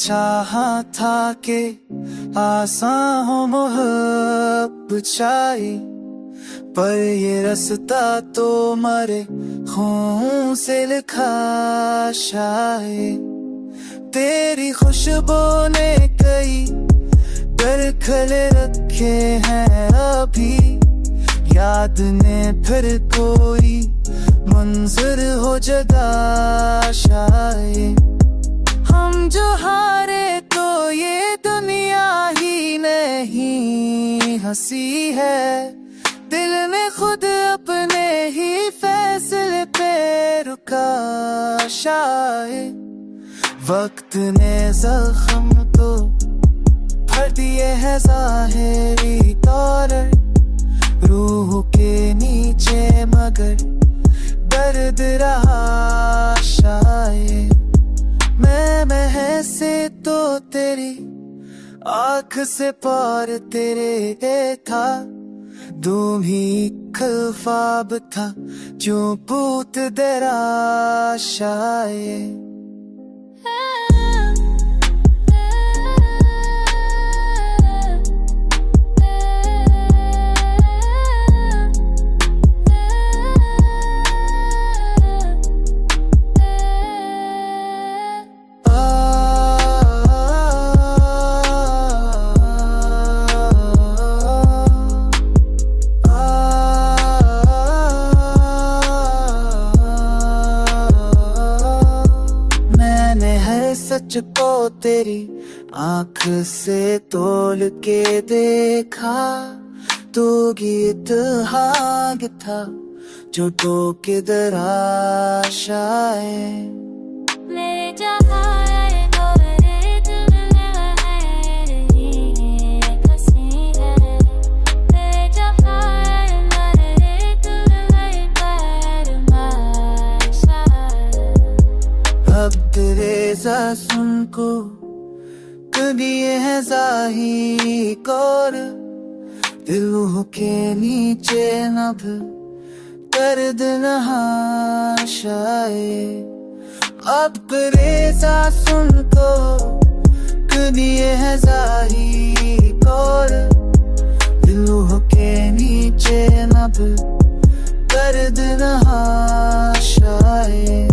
चाहा था कि आसान हो मोहब्बत शायद, पर ये रास्ता तो मरे खून से लिखा शायद। तेरी खुशबू ने कई दरखले रखे हैं अभी, याद ने फिर कोई मंजर हो जदा शायद। हम जो हारे तो ये दुनिया ही नहीं हंसी है, दिल ने खुद अपने ही फैसले पे रुका शायद। वक्त ने जख्म तो भर दिए हैं ज़ाहिरी तौर, रूह के नीचे मगर दर्द रहा शायद। मैं से तो तेरी आँख से पार तेरे देखा, दूं भी ख्वाब था जो पूत दरा शायद। सच को तेरी आँख से तोल के देखा, तो गीत हाग था जो तो किधर शायद। अब तेरे सुन को दिए हैं ज़ाहिरी कौर, दिलों के नीचे नभ दर्द नहा शायद। अब तेरे सुन को दिए हैं ज़ाहिरी कौर, दिलों के नीचे नभ दर्द नहा शायद।